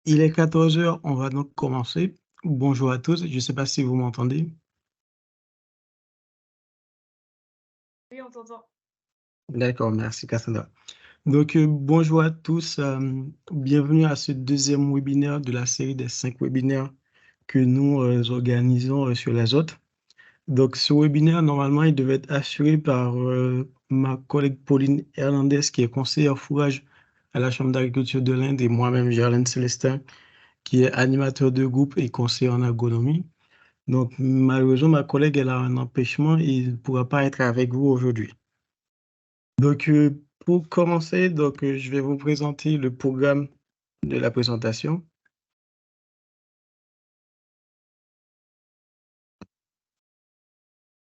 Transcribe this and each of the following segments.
Il est 14 heures, on va donc commencer. Bonjour à tous, je ne sais pas si vous m'entendez. Oui, on t'entend. D'accord, merci Cassandra. Donc, bonjour à tous, bienvenue à ce deuxième webinaire de la série des 5 webinaires que nous organisons sur l'Azote. Donc, ce webinaire, normalement, il devait être assuré par ma collègue Pauline Hernandez, qui est conseillère fourrage à la Chambre d'agriculture de l'Inde, et moi-même, Gerlaine Célestin, qui est animateur de groupe et conseiller en agronomie. Donc, malheureusement, ma collègue, elle a un empêchement et ne pourra pas être avec vous aujourd'hui. Donc, pour commencer, je vais vous présenter le programme de la présentation.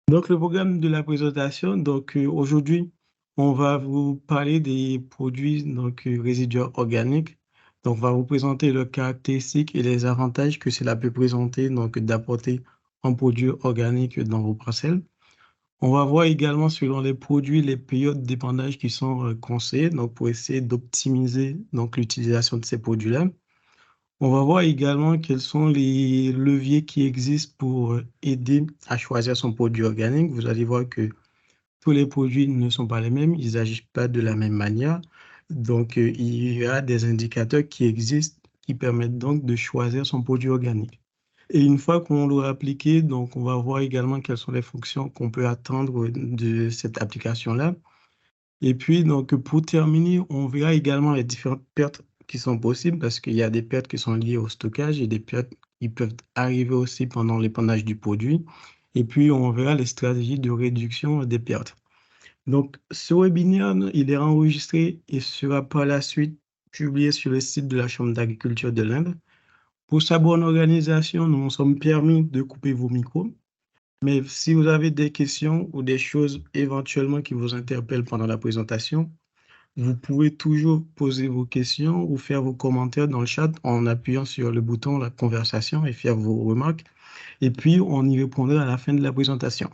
Donc, le programme de la présentation, aujourd'hui, on va vous parler des produits résiduaires organiques. Donc, on va vous présenter leurs caractéristiques et les avantages que cela peut présenter, d'apporter un produit organique dans vos parcelles. On va voir également selon les produits, les périodes d'épandage qui sont conseillées, donc pour essayer d'optimiser l'utilisation de ces produits-là. On va voir également quels sont les leviers qui existent pour aider à choisir son produit organique. Vous allez voir que tous les produits ne sont pas les mêmes, ils n'agissent pas de la même manière. Donc, il y a des indicateurs qui existent qui permettent donc de choisir son produit organique. Et une fois qu'on l'aura appliqué, donc on va voir également quelles sont les fonctions qu'on peut attendre de cette application-là. Et puis, donc, pour terminer, on verra également les différentes pertes qui sont possibles parce qu'il y a des pertes qui sont liées au stockage et des pertes qui peuvent arriver aussi pendant l'épandage du produit. Et puis, on verra les stratégies de réduction des pertes. Donc, ce webinaire, il est enregistré et sera par la suite publié sur le site de la Chambre d'agriculture de l'Inde. Pour sa bonne organisation, nous nous sommes permis de couper vos micros. Mais si vous avez des questions ou des choses éventuellement qui vous interpellent pendant la présentation, vous pouvez toujours poser vos questions ou faire vos commentaires dans le chat en appuyant sur le bouton la conversation et faire vos remarques. Et puis, on y répondra à la fin de la présentation.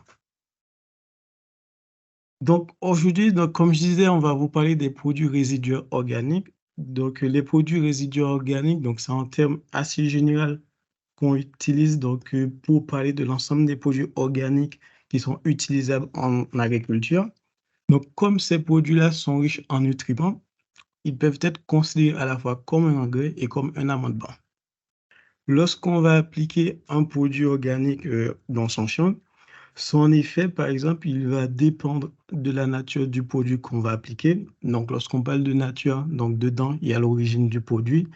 Donc, aujourd'hui, comme je disais, on va vous parler des produits résiduaires organiques. Donc, les produits résiduaires organiques, c'est un terme assez général qu'on utilise pour parler de l'ensemble des produits organiques qui sont utilisables en agriculture. Donc, comme ces produits-là sont riches en nutriments, ils peuvent être considérés à la fois comme un engrais et comme un amendement. Lorsqu'on va appliquer un produit organique dans son champ, son effet, par exemple, il va dépendre de la nature du produit qu'on va appliquer. Donc, lorsqu'on parle de nature, dedans, il y a l'origine du produit.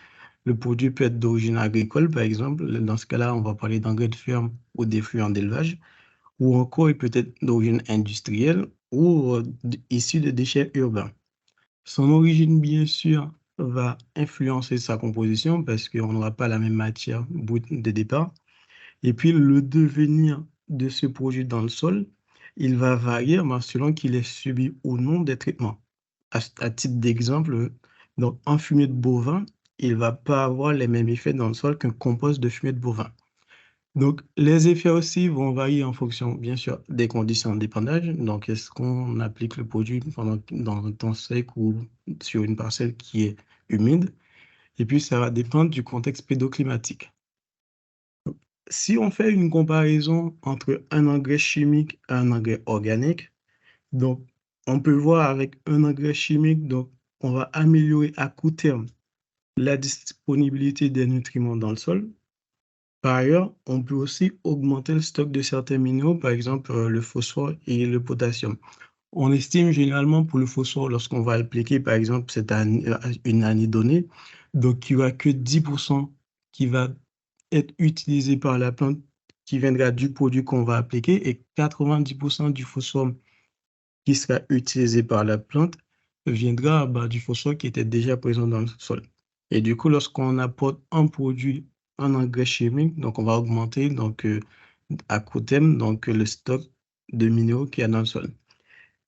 Le produit peut être d'origine agricole, par exemple. Dans ce cas-là, on va parler d'engrais de ferme ou d'effluents d'élevage. Ou encore, il peut être d'origine industrielle ou issu de déchets urbains. Son origine, bien sûr, va influencer sa composition parce qu'on n'aura pas la même matière brute de départ. Et puis, le devenir de ce produit dans le sol, il va varier selon qu'il ait subi ou non des traitements. À titre d'exemple, donc un fumier de bovin, il ne va pas avoir les mêmes effets dans le sol qu'un compost de fumier de bovin. Donc, les effets aussi vont varier en fonction, bien sûr, des conditions d'épandage. Donc, est-ce qu'on applique le produit dans un temps sec ou sur une parcelle qui est humide? Et puis, ça va dépendre du contexte pédoclimatique. Si on fait une comparaison entre un engrais chimique et un engrais organique, donc on peut voir avec un engrais chimique, on va améliorer à court terme la disponibilité des nutriments dans le sol. Par ailleurs, on peut aussi augmenter le stock de certains minéraux, par exemple le phosphore et le potassium. On estime généralement pour le phosphore, lorsqu'on va appliquer, par exemple, une année donnée, donc il n'y aura que 10% qui va être utilisé par la plante qui viendra du produit qu'on va appliquer et 90% du phosphore qui sera utilisé par la plante viendra du phosphore qui était déjà présent dans le sol. Et du coup, lorsqu'on apporte un produit, un engrais chimique, donc on va augmenter à court terme le stock de minéraux qu'il y a dans le sol.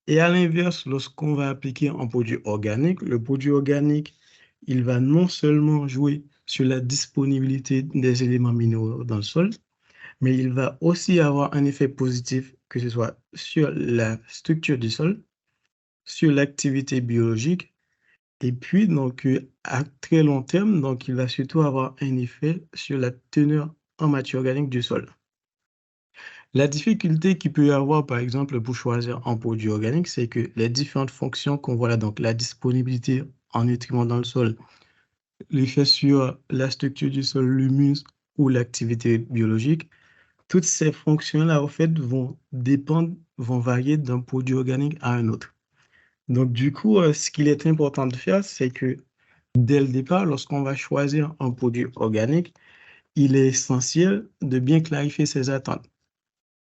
Et à l'inverse, lorsqu'on va appliquer un produit organique, le produit organique, il va non seulement jouer sur la disponibilité des éléments minéraux dans le sol, mais il va aussi avoir un effet positif, que ce soit sur la structure du sol, sur l'activité biologique Et puis, donc, à très long terme, donc, il va surtout avoir un effet sur la teneur en matière organique du sol. La difficulté qu'il peut y avoir, par exemple, pour choisir un produit organique, c'est que les différentes fonctions qu'on voit là, donc la disponibilité en nutriments dans le sol, l'effet sur la structure du sol, l'humus ou l'activité biologique, toutes ces fonctions-là, en fait, vont dépendre, vont varier d'un produit organique à un autre. Donc, du coup, ce qu'il est important de faire, c'est que dès le départ, lorsqu'on va choisir un produit organique, il est essentiel de bien clarifier ses attentes.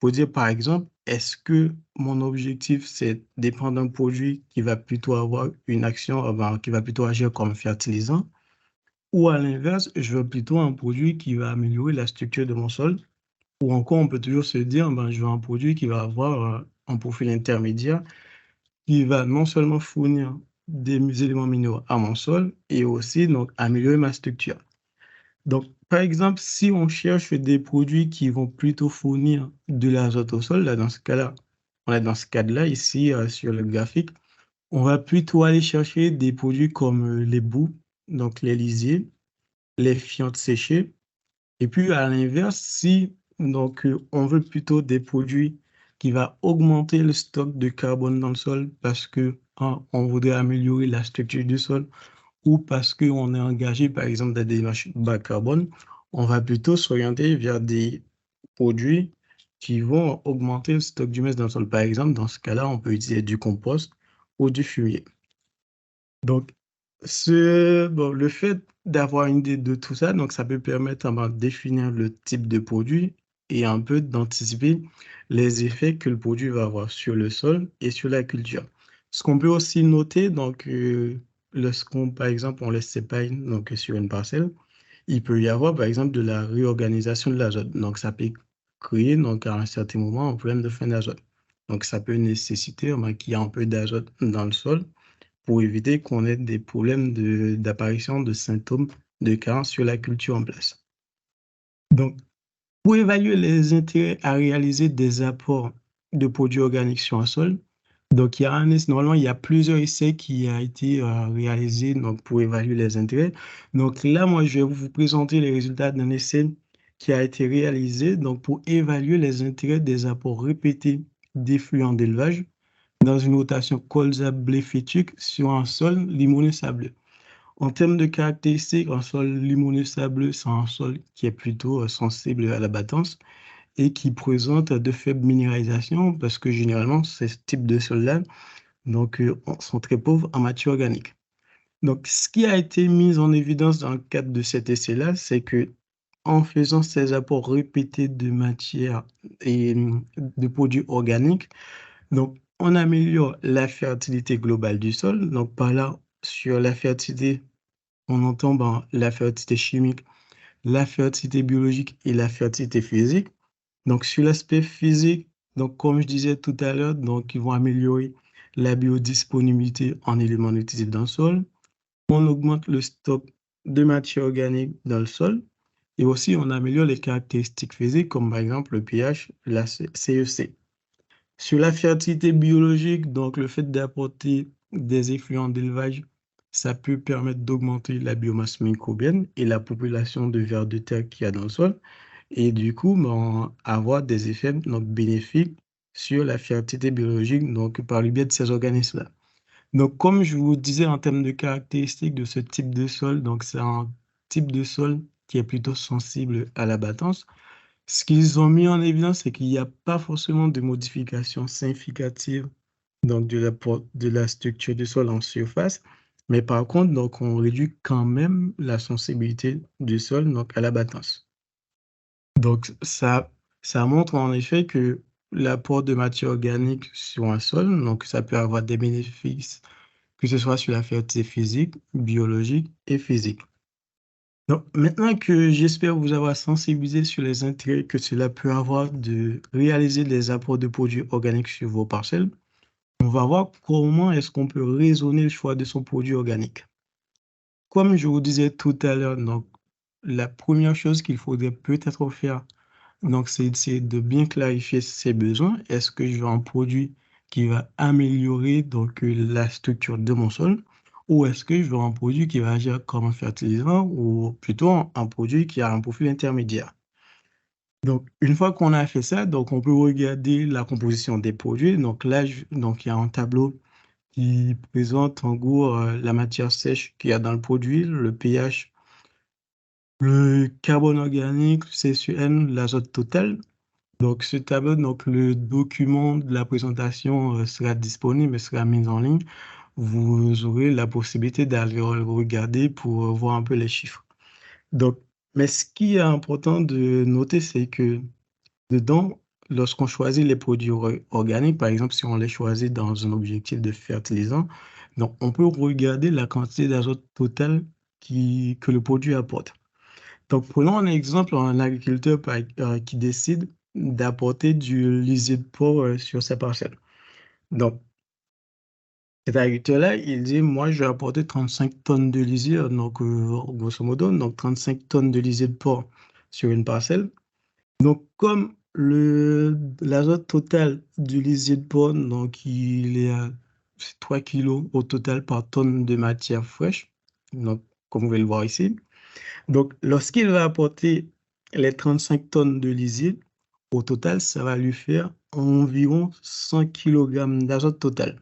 Pour dire, par exemple, est-ce que mon objectif, c'est de prendre un produit qui va plutôt avoir une action, qui va plutôt agir comme fertilisant, ou à l'inverse, je veux plutôt un produit qui va améliorer la structure de mon sol, ou encore on peut toujours se dire, je veux un produit qui va avoir un profil intermédiaire, qui va non seulement fournir des éléments minéraux à mon sol, et aussi donc améliorer ma structure. Donc, par exemple, si on cherche des produits qui vont plutôt fournir de l'azote au sol, là, dans ce cas-là, on est dans ce cadre-là, ici, sur le graphique, on va plutôt aller chercher des produits comme les boues, donc les lisiers, les fientes séchées. Et puis, à l'inverse, si donc, on veut plutôt des produits qui vont augmenter le stock de carbone dans le sol parce que on voudrait améliorer la structure du sol, ou parce qu'on est engagé, par exemple, dans des démarches bas carbone, on va plutôt s'orienter vers des produits qui vont augmenter le stock d'humus dans le sol. Par exemple, dans ce cas-là, on peut utiliser du compost ou du fumier. Donc, le fait d'avoir une idée de tout ça, donc ça peut permettre de définir le type de produit et un peu d'anticiper les effets que le produit va avoir sur le sol et sur la culture. Ce qu'on peut aussi noter, donc, lorsqu'on, par exemple, on laisse sépare donc, sur une parcelle, il peut y avoir, par exemple, de la réorganisation de l'azote. Donc, ça peut créer, donc, à un certain moment, un problème de fin d'azote. Donc, ça peut nécessiter qu'il y ait un peu d'azote dans le sol pour éviter qu'on ait des problèmes d'apparition de symptômes de carence sur la culture en place. Donc, pour évaluer les intérêts à réaliser des apports de produits organiques sur un sol, donc normalement, il y a plusieurs essais qui ont été réalisés donc, pour évaluer les intérêts. Donc là, moi, je vais vous présenter les résultats d'un essai qui a été réalisé donc, pour évaluer les intérêts des apports répétés d'effluents d'élevage dans une rotation colza-blé-phytique sur un sol limoneux sableux. En termes de caractéristiques, un sol limoneux sableux, c'est un sol qui est plutôt sensible à la battance et qui présente de faibles minéralisations parce que généralement, ce type de sol-là donc, sont très pauvres en matière organique. Donc, ce qui a été mis en évidence dans le cadre de cet essai-là, c'est que en faisant ces apports répétés de matière et de produits organiques, donc, on améliore la fertilité globale du sol. Donc, par là, sur la fertilité, on entend la fertilité chimique, la fertilité biologique et la fertilité physique. Donc, sur l'aspect physique, donc, comme je disais tout à l'heure, donc, ils vont améliorer la biodisponibilité en éléments nutritifs dans le sol. On augmente le stock de matière organique dans le sol. Et aussi, on améliore les caractéristiques physiques, comme par exemple le pH, la CEC. Sur la fertilité biologique, donc le fait d'apporter des effluents d'élevage, ça peut permettre d'augmenter la biomasse microbienne et la population de vers de terre qu'il y a dans le sol, et du coup, avoir des effets donc, bénéfiques sur la fertilité biologique donc, par le biais de ces organismes-là. Donc, comme je vous disais en termes de caractéristiques de ce type de sol, donc c'est un type de sol qui est plutôt sensible à la battance. Ce qu'ils ont mis en évidence, c'est qu'il n'y a pas forcément de modification significative donc de la structure du sol en surface, mais par contre, donc, on réduit quand même la sensibilité du sol donc, à la battance. Donc, ça montre en effet que l'apport de matière organique sur un sol, donc ça peut avoir des bénéfices, que ce soit sur la fertilité physique, biologique et physique. Donc, maintenant que j'espère vous avoir sensibilisé sur les intérêts que cela peut avoir de réaliser des apports de produits organiques sur vos parcelles, on va voir comment est-ce qu'on peut raisonner le choix de son produit organique. Comme je vous disais tout à l'heure, donc, la première chose qu'il faudrait peut-être faire, donc, c'est de bien clarifier ses besoins. Est-ce que je veux un produit qui va améliorer donc, la structure de mon sol? ou est-ce que je veux un produit qui va agir comme un fertilisant ou plutôt un produit qui a un profil intermédiaire. Donc, une fois qu'on a fait ça, donc on peut regarder la composition des produits. Donc là, donc il y a un tableau qui présente en gros la matière sèche qu'il y a dans le produit, le pH, le carbone organique, le CSUN, l'azote total. Donc ce tableau, donc le document de la présentation sera disponible, sera mis en ligne. Vous aurez la possibilité d'aller le regarder pour voir un peu les chiffres. Donc, mais ce qui est important de noter, c'est que dedans, lorsqu'on choisit les produits organiques, par exemple, si on les choisit dans un objectif de fertilisant, donc on peut regarder la quantité d'azote totale que le produit apporte. Donc, prenons un exemple, un agriculteur qui décide d'apporter du lisier de porc sur sa parcelle. Donc, cet agriculteur-là, il dit, moi, je vais apporter 35 tonnes de lisier, donc grosso modo, donc 35 tonnes de lisier de porc sur une parcelle. Donc, comme l'azote total du lisier de porc, donc il est à 3 kilos au total par tonne de matière fraîche, donc comme vous pouvez le voir ici. Donc, lorsqu'il va apporter les 35 tonnes de lisier, au total, ça va lui faire environ 100 kg d'azote total.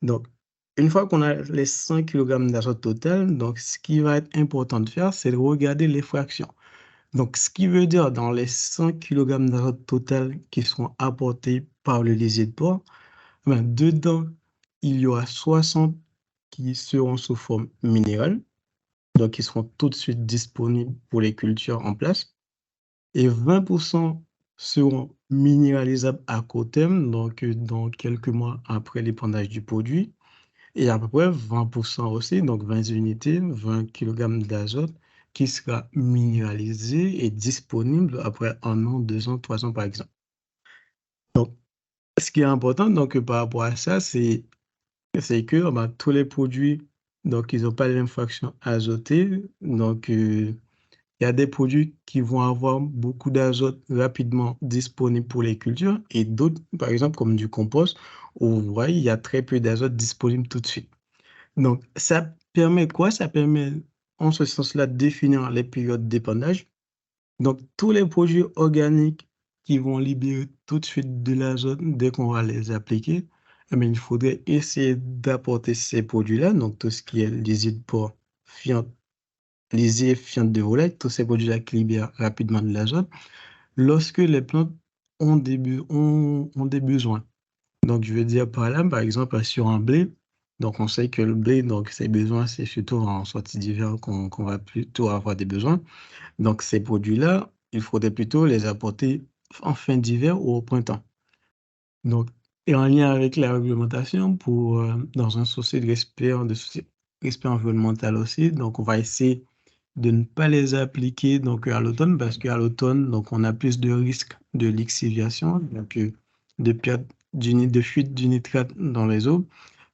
Donc, une fois qu'on a les 100 kg d'azote total, donc ce qui va être important de faire, c'est de regarder les fractions. Donc, ce qui veut dire dans les 100 kg d'azote total qui seront apportés par le lisier de porc, ben, dedans, il y aura 60 qui seront sous forme minérale, donc qui seront tout de suite disponibles pour les cultures en place, et 20% seront minéralisables à court terme, donc dans quelques mois après l'épandage du produit, et à peu près 20% aussi, donc 20 unités, 20 kg d'azote, qui sera minéralisé et disponible après 1 an, 2 ans, 3 ans par exemple. Donc, ce qui est important donc, par rapport à ça, c'est que ben, tous les produits, donc ils n'ont pas les mêmes fractions azotées. Donc, il y a des produits qui vont avoir beaucoup d'azote rapidement disponible pour les cultures et d'autres, par exemple, comme du compost, où vous voyez, il y a très peu d'azote disponible tout de suite. Donc, ça permet quoi? Ça permet, en ce sens-là, de définir les périodes d'épandage. Donc, tous les produits organiques qui vont libérer tout de suite de l'azote dès qu'on va les appliquer, eh bien, il faudrait essayer d'apporter ces produits-là, donc tout ce qui est lisier de porc, fiente, lisier, fiente de volaille, tous ces produits-là qui libèrent rapidement de l'azote, lorsque les plantes ont des besoins. Donc, je veux dire par là, par exemple, sur un blé, donc on sait que le blé, donc ses besoins, c'est surtout en sortie d'hiver qu'on va plutôt avoir des besoins. Donc, ces produits-là, il faudrait plutôt les apporter en fin d'hiver ou au printemps. Donc, et en lien avec la réglementation, dans un souci de respect environnemental aussi, donc on va essayer de ne pas les appliquer donc, à l'automne parce qu'à l'automne, donc, on a plus de risques de lixiviation, donc de perte de fuite du nitrate dans les eaux.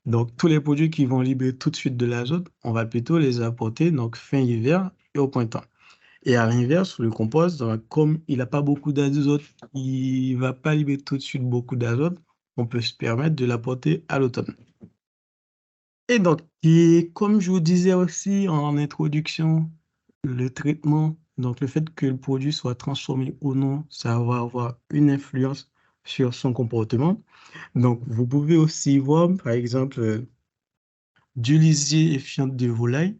Donc, tous les produits qui vont libérer tout de suite de l'azote, on va plutôt les apporter donc, fin hiver et au printemps. Et à l'inverse, le compost, comme il n'a pas beaucoup d'azote, il ne va pas libérer tout de suite beaucoup d'azote, on peut se permettre de l'apporter à l'automne. Et donc, comme je vous disais aussi en introduction, le traitement, donc le fait que le produit soit transformé ou non, ça va avoir une influence sur son comportement. Donc, vous pouvez aussi voir, par exemple, du lisier et fiente de volaille,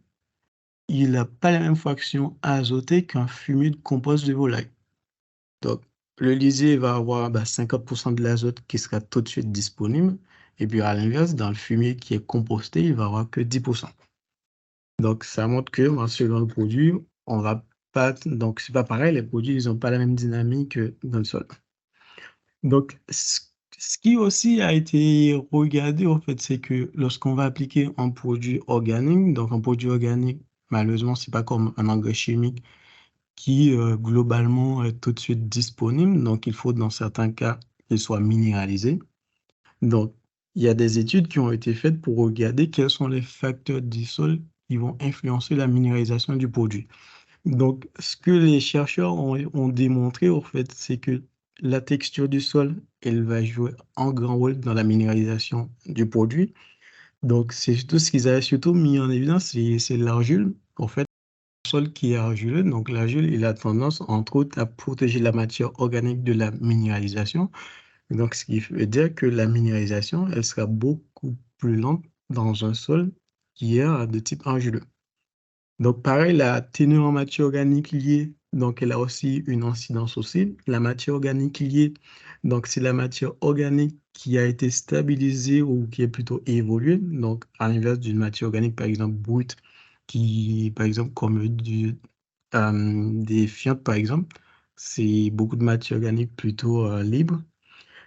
il n'a pas la même fraction azotée qu'un fumier de compost de volaille. Donc, le lisier va avoir 50% de l'azote qui sera tout de suite disponible. Et puis, à l'inverse, dans le fumier qui est composté, il va avoir que 10%. Donc, ça montre que selon le produit, on va pas. Donc, c'est pas pareil, les produits, ils n'ont pas la même dynamique dans le sol. Donc, ce qui aussi a été regardé, en fait, c'est que lorsqu'on va appliquer un produit organique, donc un produit organique, malheureusement, c'est pas comme un engrais chimique qui globalement est tout de suite disponible. Donc, il faut dans certains cas qu'il soit minéralisé. Donc, il y a des études qui ont été faites pour regarder quels sont les facteurs du sol qui vont influencer la minéralisation du produit. Donc, ce que les chercheurs ont démontré, en fait, c'est que la texture du sol, elle va jouer un grand rôle dans la minéralisation du produit. Donc, c'est surtout ce qu'ils avaient surtout mis en évidence, c'est l'argile. En fait, le sol qui est argileux, donc l'argile, il a tendance, entre autres, à protéger la matière organique de la minéralisation. Donc, ce qui veut dire que la minéralisation, elle sera beaucoup plus lente dans un sol qui est de type argileux. Donc, pareil, la teneur en matière organique liée, donc elle a aussi une incidence aussi. La matière organique liée, donc c'est la matière organique qui a été stabilisée ou qui est plutôt évoluée. Donc, à l'inverse d'une matière organique, par exemple, brute, qui, par exemple, comme des fientes, par exemple, c'est beaucoup de matière organique plutôt libre.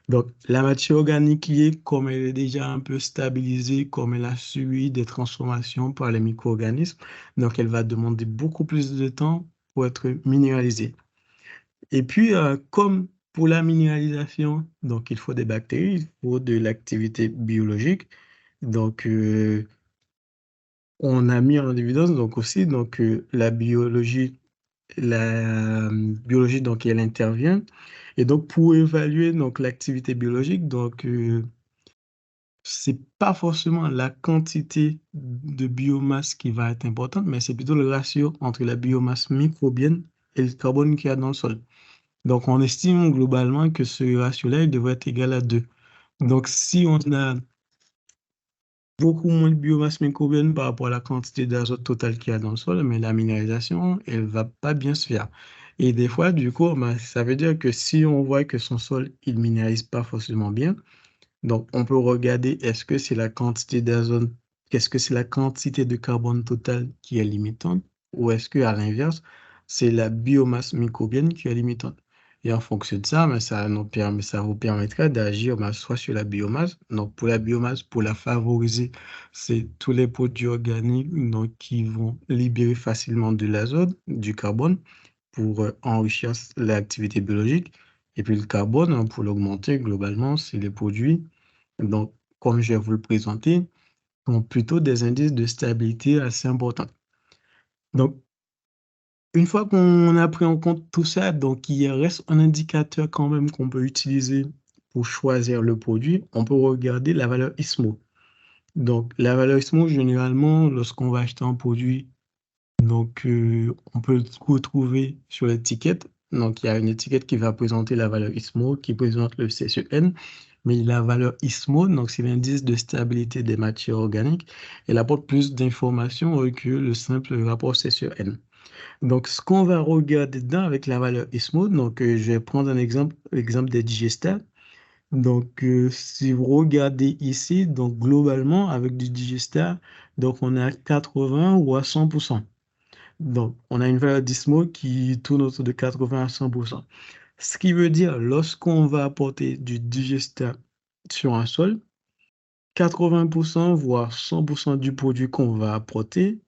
Donc, la matière organique liée, comme elle est déjà un peu stabilisée, comme elle a subi des transformations par les micro-organismes, donc elle va demander beaucoup plus de temps pour être minéralisée. Et puis, comme pour la minéralisation, donc il faut des bactéries, il faut de l'activité biologique. Donc, on a mis en évidence donc aussi la biologie donc elle intervient. Et donc, pour évaluer donc l'activité biologique, donc c'est pas forcément la quantité de biomasse qui va être importante, mais c'est plutôt le ratio entre la biomasse microbienne et le carbone qu'il y a dans le sol. Donc, on estime globalement que ce ratio-là, il devrait être égal à 2. Donc, si on a beaucoup moins de biomasse microbienne par rapport à la quantité d'azote totale qu'il y a dans le sol, mais la minéralisation, elle va pas bien se faire. Et des fois, du coup, ben, ça veut dire que si on voit que son sol, il minéralise pas forcément bien, donc, on peut regarder est-ce que c'est la quantité d'azote, qu'est-ce que c'est la quantité de carbone total qui est limitante, ou est-ce que à l'inverse, c'est la biomasse microbienne qui est limitante. Et en fonction de ça, ben, ça vous permettra d'agir soit sur la biomasse. Donc, pour la biomasse, pour la favoriser, c'est tous les produits organiques donc, qui vont libérer facilement de l'azote, du carbone, pour enrichir l'activité biologique. Et puis le carbone, pour l'augmenter globalement, c'est les produits, donc comme je vais vous le présenter, ont plutôt des indices de stabilité assez importants. Donc, une fois qu'on a pris en compte tout ça, donc il reste un indicateur quand même qu'on peut utiliser pour choisir le produit. On peut regarder la valeur ISMO. Donc, la valeur ISMO, généralement, lorsqu'on va acheter un produit, donc, on peut le retrouver sur l'étiquette. Donc, il y a une étiquette qui va présenter la valeur ISMO, qui présente le CSEN. Mais la valeur ISMO, donc c'est l'indice de stabilité des matières organiques, elle apporte plus d'informations que le simple rapport CSEN. Donc, ce qu'on va regarder dedans avec la valeur ISMO, donc je vais prendre un exemple des digestats. Donc, si vous regardez ici, donc globalement, avec du digestat, donc on est à 80 ou à 100%. Donc, on a une valeur d'ISMO qui tourne autour de 80 à 100%. Ce qui veut dire, lorsqu'on va apporter du digestat sur un sol, 80% voire 100% du produit qu'on va apporter,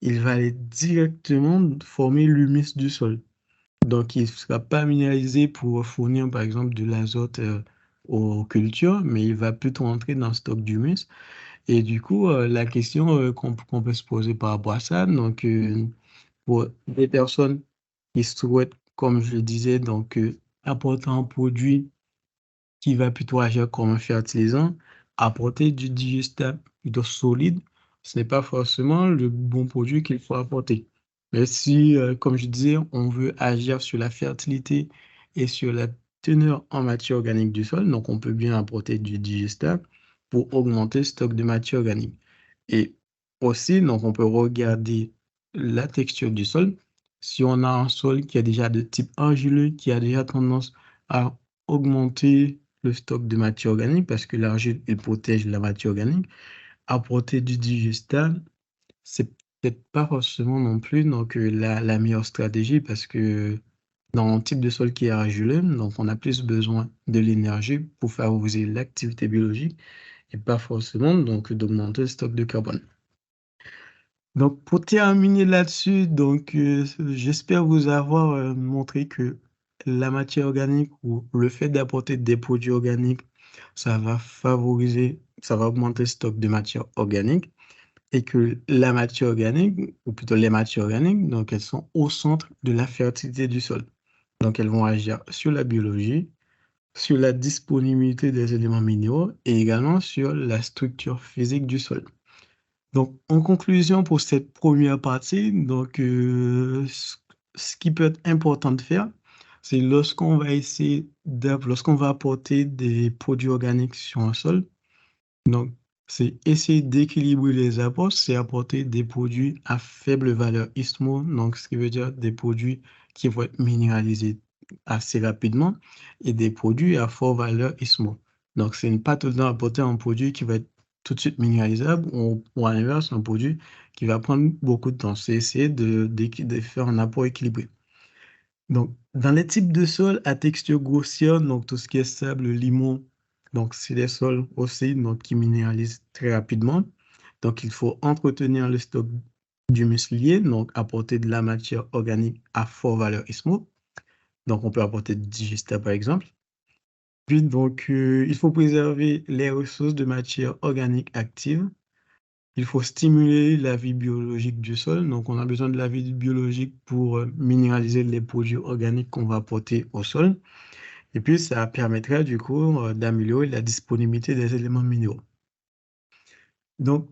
il va aller directement former l'humus du sol. Donc, il ne sera pas minéralisé pour fournir, par exemple, de l'azote aux cultures, mais il va plutôt entrer dans le stock d'humus. Et du coup, la question qu'on peut se poser par rapport à ça, donc, pour des personnes qui souhaitent, comme je le disais, donc apporter un produit qui va plutôt agir comme un fertilisant, apporter du digestible plutôt solide, ce n'est pas forcément le bon produit qu'il faut apporter. Mais si, comme je disais, on veut agir sur la fertilité et sur la teneur en matière organique du sol, donc on peut bien apporter du digestible pour augmenter le stock de matière organique. Et aussi, donc, on peut regarder la texture du sol. Si on a un sol qui est déjà de type argileux, qui a déjà tendance à augmenter le stock de matière organique, parce que l'argile, il protège la matière organique, apporter du digestable, c'est peut-être pas forcément non plus donc, la meilleure stratégie, parce que dans un type de sol qui est argileux, donc on a plus besoin de l'énergie pour favoriser l'activité biologique et pas forcément donc d'augmenter le stock de carbone. Donc, pour terminer là-dessus, donc, j'espère vous avoir montré que la matière organique ou le fait d'apporter des produits organiques, ça va favoriser, ça va augmenter le stock de matière organique et que la matière organique, ou plutôt les matières organiques, donc elles sont au centre de la fertilité du sol. Donc, elles vont agir sur la biologie, sur la disponibilité des éléments minéraux et également sur la structure physique du sol. Donc, en conclusion pour cette première partie, donc, ce qui peut être important de faire, c'est lorsqu'on va apporter des produits organiques sur un sol, donc, c'est essayer d'équilibrer les apports, c'est apporter des produits à faible valeur ISMO, donc ce qui veut dire des produits qui vont être minéralisés assez rapidement et des produits à forte valeur ISMO. Donc, c'est ne pas tout le temps apporter un produit qui va être tout de suite minéralisable ou à l'inverse, un produit qui va prendre beaucoup de temps. C'est essayer de faire un apport équilibré. Donc, dans les types de sols à texture grossière, donc tout ce qui est sable, limon, donc c'est des sols aussi donc, qui minéralisent très rapidement. Donc, il faut entretenir le stock d'humus lié, donc apporter de la matière organique à forte valeur ISMO. Donc, on peut apporter du digesta par exemple. Puis, donc, il faut préserver les ressources de matière organique active. Il faut stimuler la vie biologique du sol. Donc, on a besoin de la vie biologique pour minéraliser les produits organiques qu'on va apporter au sol. Et puis, ça permettra du coup d'améliorer la disponibilité des éléments minéraux. Donc,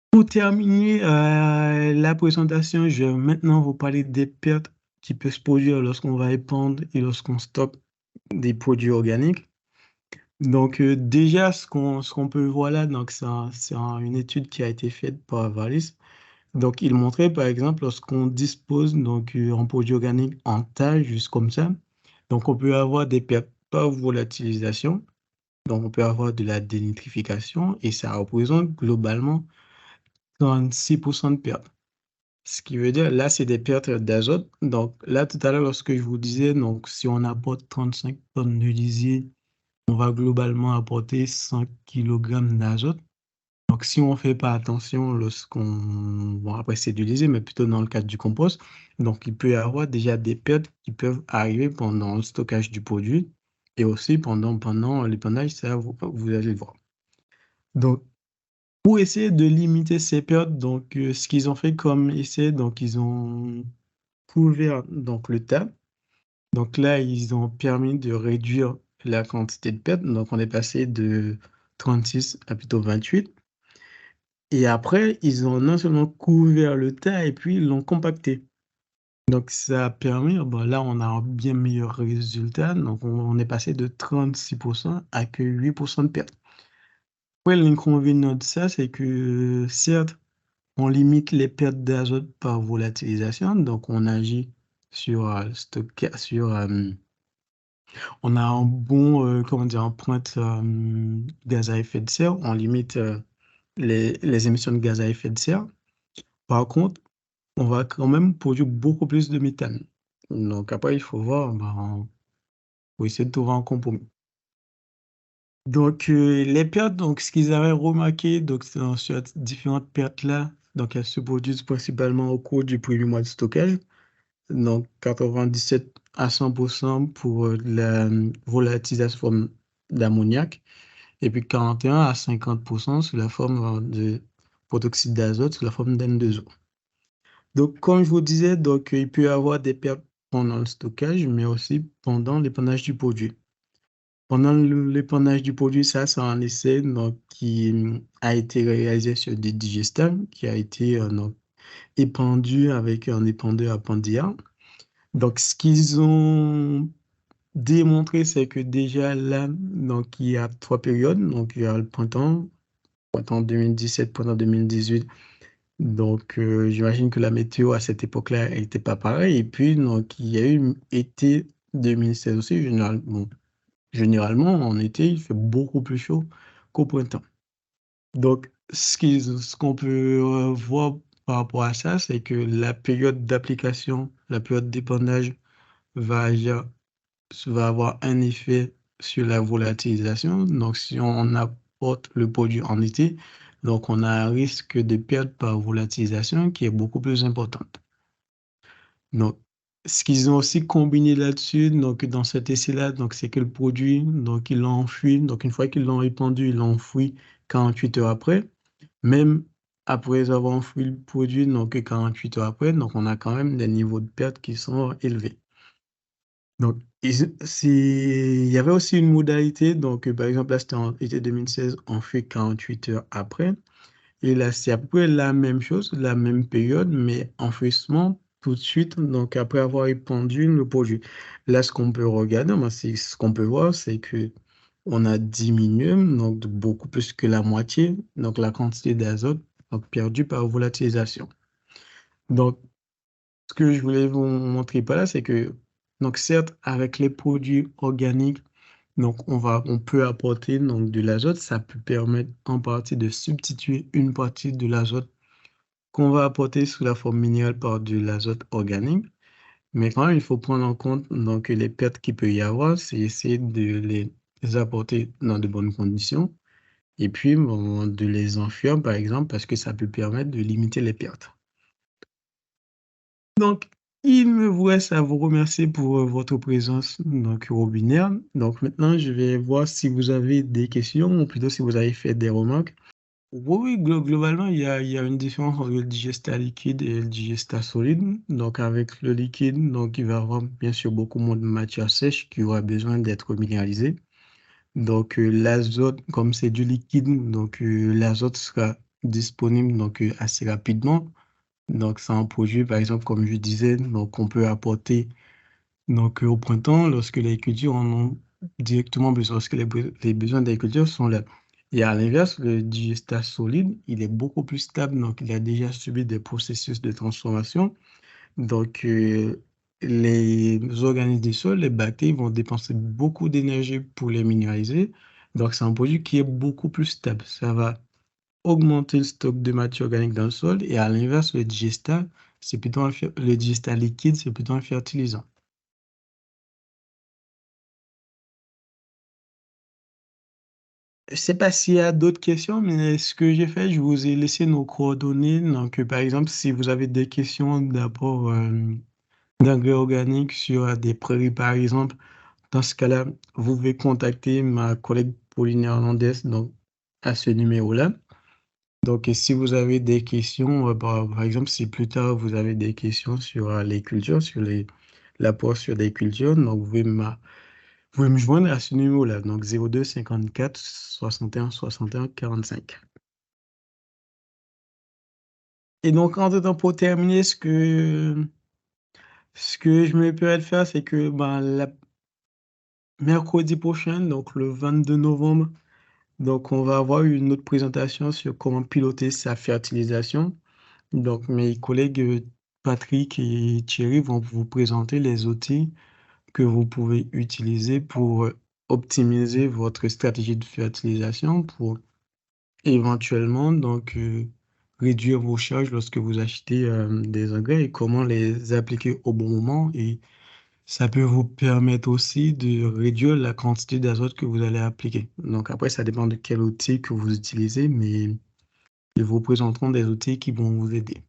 pour terminer la présentation, je vais maintenant vous parler des pertes qui peuvent se produire lorsqu'on va épandre et lorsqu'on stocke des produits organiques. Donc, déjà, ce qu'on peut voir là, donc, une étude qui a été faite par Valis. Donc, il montrait, par exemple, lorsqu'on dispose donc en produits organiques en tas, juste comme ça, donc on peut avoir des pertes par volatilisation, donc on peut avoir de la dénitrification et ça représente globalement 36% de pertes. Ce qui veut dire, là, c'est des pertes d'azote. Donc, là, tout à l'heure, lorsque je vous disais, donc, si on apporte 35 tonnes de lisier, on va globalement apporter 100 kg d'azote. Donc, si on ne fait pas attention bon, après c'est du lisier, mais plutôt dans le cadre du compost, donc il peut y avoir déjà des pertes qui peuvent arriver pendant le stockage du produit et aussi pendant l'épandage, ça, vous allez le voir. Donc, pour essayer de limiter ces pertes, donc, ce qu'ils ont fait comme essai, donc, ils ont couvert donc, le tas. Donc là, ils ont permis de réduire la quantité de pertes. Donc, on est passé de 36 à plutôt 28. Et après, ils ont non seulement couvert le tas et puis ils l'ont compacté. Donc, ça a permis, bon, là, on a un bien meilleur résultat. Donc, on est passé de 36% à que 8% de perte. Après, l'inconvénient de ça, c'est que certes, on limite les pertes d'azote par volatilisation. Donc, on agit sur on a un bon, comment dire, empreinte gaz à effet de serre. On limite les émissions de gaz à effet de serre. Par contre, on va quand même produire beaucoup plus de méthane. Donc après, il faut voir, ben, faut essayer de trouver un compromis. Donc les pertes, donc ce qu'ils avaient remarqué, donc sur différentes pertes là, donc elles se produisent principalement au cours du premier mois de stockage. Donc 97 à 100% pour la volatilisation d'ammoniac et puis 41 à 50% sous la forme de protoxyde d'azote sous la forme d'N2O. Donc, comme je vous disais, donc, il peut y avoir des pertes pendant le stockage, mais aussi pendant l'épandage du produit. Pendant l'épandage du produit, ça, c'est un essai donc, qui a été réalisé sur des digestables, qui a été donc, épandu avec un épandeur à Pandia. Donc, ce qu'ils ont démontré, c'est que déjà là, donc, il y a trois périodes. Donc, il y a le printemps 2017, printemps 2018. Donc, j'imagine que la météo à cette époque-là n'était pas pareille. Et puis, donc, il y a eu été 2016 aussi. Généralement, en été, il fait beaucoup plus chaud qu'au printemps. Donc, ce qu'on peut voir par rapport à ça, c'est que la période d'application, la période d'épandage va agir, va avoir un effet sur la volatilisation. Donc, si on apporte le produit en été, donc on a un risque de perte par volatilisation qui est beaucoup plus importante. Donc, ce qu'ils ont aussi combiné là-dessus, donc dans cet essai-là, donc c'est que le produit, donc ils l'ont enfoui. Donc, une fois qu'ils l'ont répandu, ils l'ont enfoui 48 heures après. Même après avoir enfoui le produit, donc 48 heures après, donc on a quand même des niveaux de perte qui sont élevés. Donc, il y avait aussi une modalité. Donc, par exemple, là, c'était en été 2016, on fait 48 heures après. Et là, c'est à peu près la même chose, la même période, mais enfouissement tout de suite, donc après avoir épandu le produit. Là, ce qu'on peut regarder, moi, c'est ce qu'on peut voir, c'est que on a diminué, donc de beaucoup plus que la moitié, donc la quantité d'azote donc perdue par volatilisation. Donc, ce que je voulais vous montrer par là, c'est que, donc certes, avec les produits organiques, donc on peut apporter donc de l'azote, ça peut permettre en partie de substituer une partie de l'azote qu'on va apporter sous la forme minérale par de l'azote organique. Mais quand même, il faut prendre en compte donc les pertes qu'il peut y avoir, c'est essayer de les apporter dans de bonnes conditions et puis bon, de les enfuir par exemple parce que ça peut permettre de limiter les pertes. Donc, il me vous reste à vous remercier pour votre présence donc, au webinaire. Donc, maintenant, je vais voir si vous avez des questions ou plutôt si vous avez fait des remarques. Oui, globalement, il y a une différence entre le digestat liquide et le digestat solide. Donc, avec le liquide, donc, il va y avoir bien sûr beaucoup moins de matière sèche qui aura besoin d'être minéralisée. Donc, l'azote, comme c'est du liquide, donc l'azote sera disponible donc, assez rapidement. Donc, ça en produit, par exemple, comme je disais, donc on peut apporter donc, au printemps, lorsque les cultures en ont directement besoin, lorsque les besoins des cultures sont là. Et à l'inverse, le digestat solide, il est beaucoup plus stable, donc il a déjà subi des processus de transformation. Donc, les organismes du sol, les bactéries vont dépenser beaucoup d'énergie pour les minéraliser. Donc, c'est un produit qui est beaucoup plus stable. Ça va augmenter le stock de matière organique dans le sol. Et à l'inverse, le digestat liquide, c'est plutôt un fertilisant. Je sais pas s'il y a d'autres questions, mais ce que j'ai fait, je vous ai laissé nos coordonnées. Donc, par exemple, si vous avez des questions d'abord d'engrais organiques sur des prairies, par exemple, dans ce cas-là, vous pouvez contacter ma collègue Pauline Hernandez donc, à ce numéro-là. Donc, si vous avez des questions, par exemple, si plus tard vous avez des questions sur les cultures, sur l'apport sur des cultures, donc vous pouvez me joindre à ce numéro-là, donc 02 54 61 61 45. Et donc, en temps, pour terminer, ce que je me permets de faire, c'est que mercredi prochain, donc le 22 novembre, donc on va avoir une autre présentation sur comment piloter sa fertilisation. Donc, mes collègues Patrick et Thierry vont vous présenter les outils que vous pouvez utiliser pour optimiser votre stratégie de fertilisation, pour éventuellement donc réduire vos charges lorsque vous achetez des engrais et comment les appliquer au bon moment. Et ça peut vous permettre aussi de réduire la quantité d'azote que vous allez appliquer. Donc après, ça dépend de quel outil que vous utilisez, mais ils vous présenteront des outils qui vont vous aider.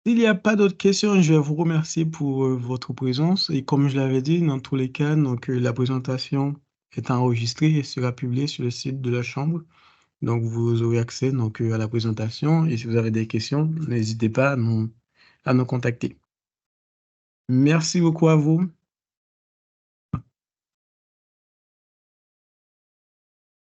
S'il n'y a pas d'autres questions, je vais vous remercier pour votre présence. Et comme je l'avais dit, dans tous les cas, donc, la présentation est enregistrée et sera publiée sur le site de la Chambre. Donc, vous aurez accès donc, à la présentation. Et si vous avez des questions, n'hésitez pas à nous contacter. Merci beaucoup à vous.